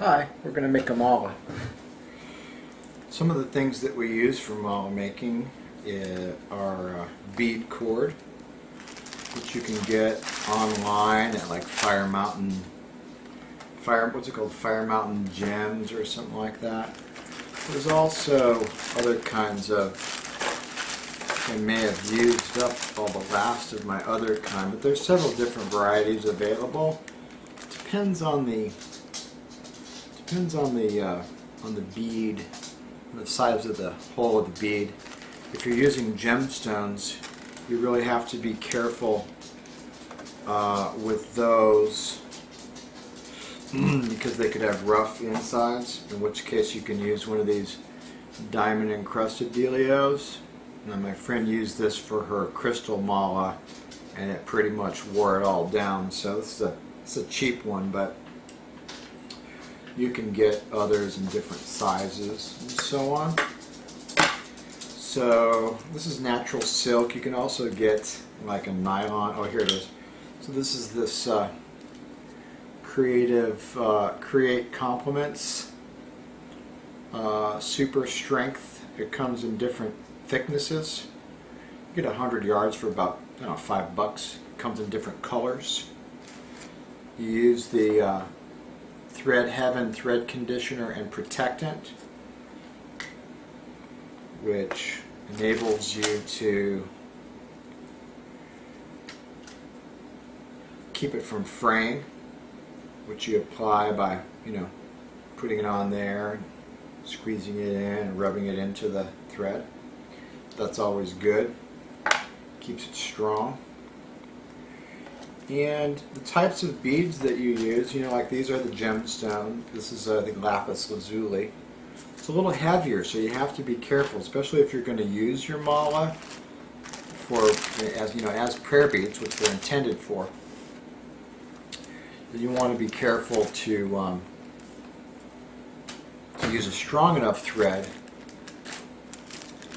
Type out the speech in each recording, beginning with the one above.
Hi, we're going to make a mala. Some of the things that we use for mala making are bead cord, which you can get online at like Fire Mountain Gems or something like that. There's also other kinds of, I may have used up all the last of my other kind, but there's several different varieties available. Depends on the bead, the size of the hole of the bead. If you're using gemstones, you really have to be careful with those because they could have rough insides, in which case you can use one of these diamond encrusted dealios. Now my friend used this for her crystal mala and it pretty much wore it all down, so it's a cheap one, but you can get others in different sizes and so on. So this is natural silk. You can also get like a nylon. Oh, here it is. So this is this Create Compliments Super Strength. It comes in different thicknesses. You get 100 yards for about $5. It comes in different colors. You use the Thread Heaven thread conditioner and protectant, which enables you to keep it from fraying, which you apply by putting it on there, squeezing it in and rubbing it into the thread. That's always good. Keeps it strong. And the types of beads that you use, like these are the gemstone. This is the lapis lazuli. It's a little heavier, so you have to be careful, especially if you're going to use your mala for as prayer beads, which they're intended for. You want to be careful to use a strong enough thread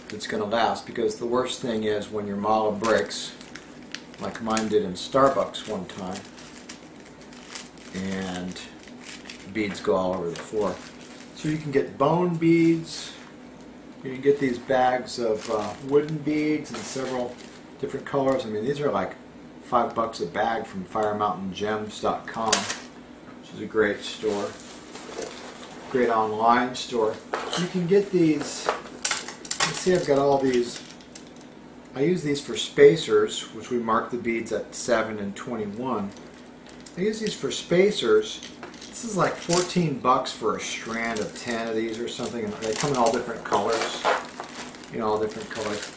that's going to last, because the worst thing is when your mala breaks, like mine did in Starbucks one time, and beads go all over the floor. So you can get bone beads, you can get these bags of wooden beads in several different colors. I mean, these are like $5 a bag from FireMountainGems.com, which is a great store, great online store. You can get these, you see I've got all these. I use these for spacers, which we mark the beads at 7 and 21. I use these for spacers. This is like $14 for a strand of 10 of these or something, and they come in all different colors. All different colors.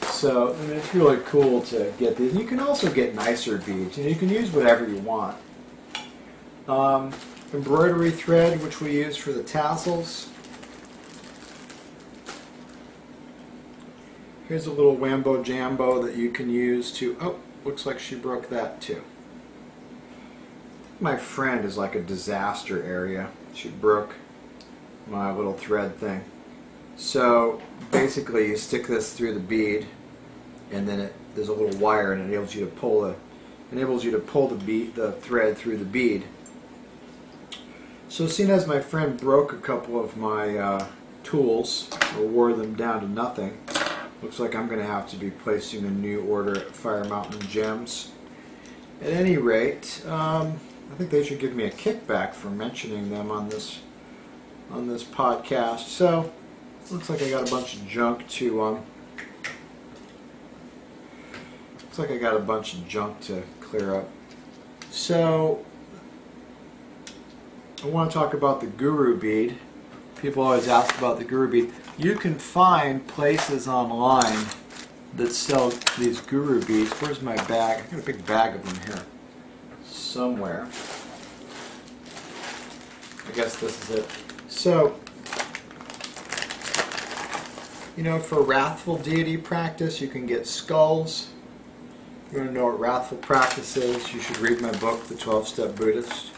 So, I mean, it's really cool to get these. You can also get nicer beads. You can use whatever you want. Embroidery thread, which we use for the tassels. Here's a little Wambo Jambo that you can use to, oh, looks like she broke that too. My friend is like a disaster area. She broke my little thread thing. So basically you stick this through the bead, and then there's a little wire, and it enables you to pull the thread through the bead. So seeing as my friend broke a couple of my tools, or wore them down to nothing, looks like I'm going to have to be placing a new order at Fire Mountain Gems. At any rate, I think they should give me a kickback for mentioning them on this podcast. So, looks like I got a bunch of junk to clear up. So, I want to talk about the Guru bead. People always ask about the Guru bead. You can find places online that sell these Guru beads. Where's my bag? I got a big bag of them here somewhere. I guess this is it. So, for wrathful deity practice, you can get skulls. If you want to know what wrathful practice is, you should read my book, The 12-Step Buddhist.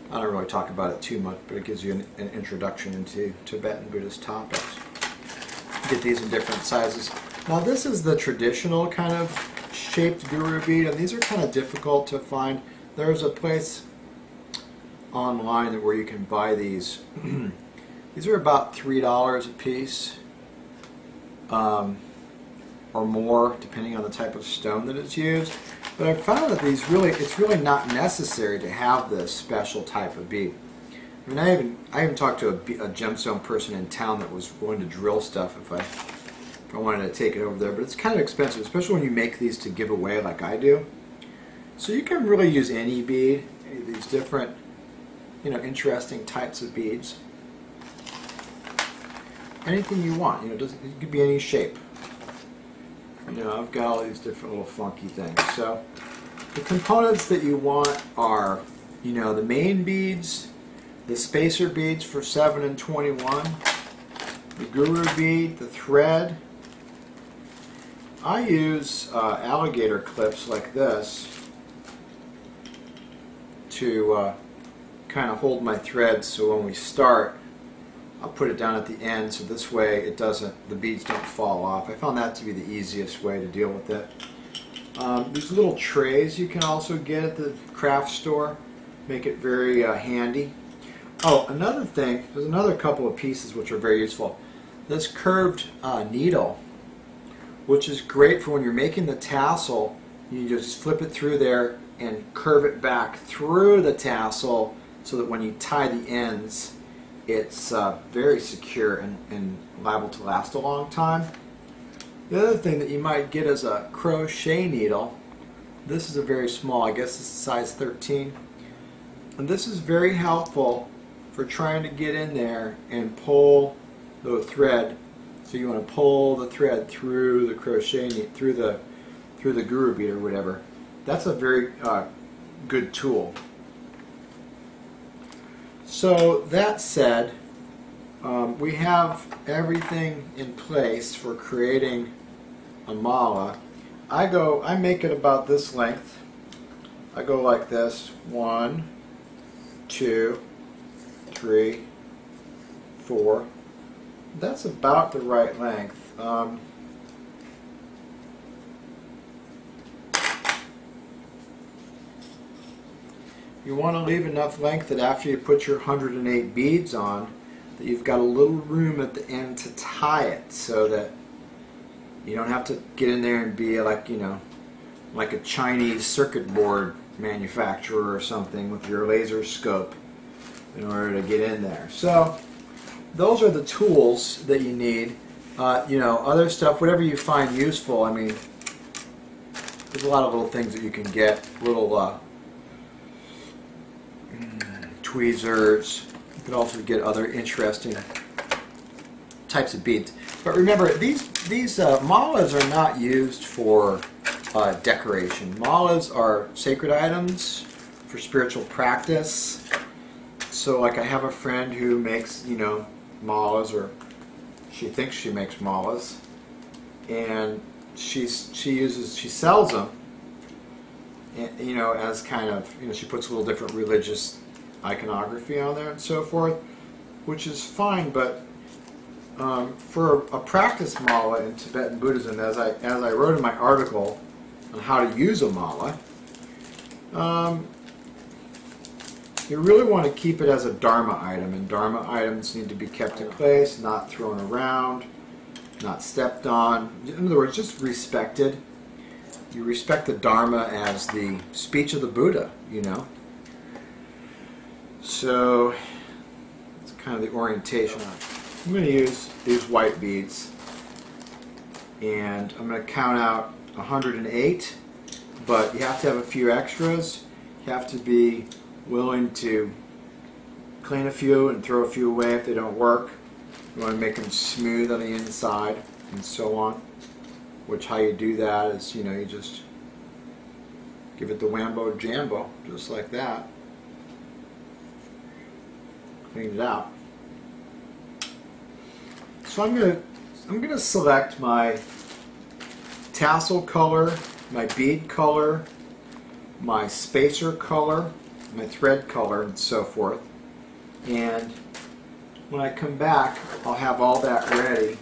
I don't really talk about it too much, but it gives you an introduction into Tibetan Buddhist topics. You get these in different sizes. Now this is the traditional kind of shaped Guru bead, and these are kind of difficult to find. There's a place online where you can buy these. These are about $3 a piece, or more, depending on the type of stone that is used. But I found that it's really not necessary to have this special type of bead. I mean, I even talked to a gemstone person in town that was willing to drill stuff if I wanted to take it over there. But it's kind of expensive, especially when you make these to give away like I do. So you can really use any bead, these different, interesting types of beads. Anything you want, it could be any shape. I've got all these different little funky things. So the components that you want are, the main beads, the spacer beads for 7 and 21, the guru bead, the thread. I use alligator clips like this to kind of hold my thread, so when we start, I'll put it down at the end, so this way the beads don't fall off. I found that to be the easiest way to deal with it. These little trays you can also get at the craft store, make it very handy. Oh, another thing, there's another couple of pieces which are very useful. This curved needle, which is great for when you're making the tassel. You just flip it through there and curve it back through the tassel so that when you tie the ends, it's very secure and liable to last a long time. The other thing that you might get is a crochet needle. This is a very small, I guess it's size 13. And this is very helpful for trying to get in there and pull the thread. So you want to pull the thread through the crochet needle, through the guru bead or whatever. That's a very good tool. So that said, we have everything in place for creating a mala. I make it about this length. I go like this: 1, 2, 3, 4. That's about the right length. You want to leave enough length that after you put your 108 beads on, that you've got a little room at the end to tie it, so that you don't have to get in there and be like, like a Chinese circuit board manufacturer or something with your laser scope in order to get in there. So those are the tools that you need. Other stuff, whatever you find useful. I mean, there's a lot of little things that you can get, little tweezers. You can also get other interesting types of beads. But remember, these malas are not used for decoration. Malas are sacred items for spiritual practice. So, like, I have a friend who makes, malas, or she thinks she makes malas, and she sells them, as kind of, she puts a little different religious iconography on there and so forth, which is fine. But for a practice mala in Tibetan Buddhism, as I wrote in my article on how to use a mala, you really want to keep it as a dharma item, and dharma items need to be kept in place, not thrown around, not stepped on. In other words, just respected. You respect the dharma as the speech of the Buddha, So it's kind of the orientation. I'm going to use these white beads, and I'm going to count out 108, but you have to have a few extras. You have to be willing to clean a few and throw a few away if they don't work. You want to make them smooth on the inside and so on, which how you do that is, you just give it the whambo jambo, just like that. Clean it out. So I'm gonna select my tassel color, my bead color, my spacer color, my thread color, and so forth. And when I come back, I'll have all that ready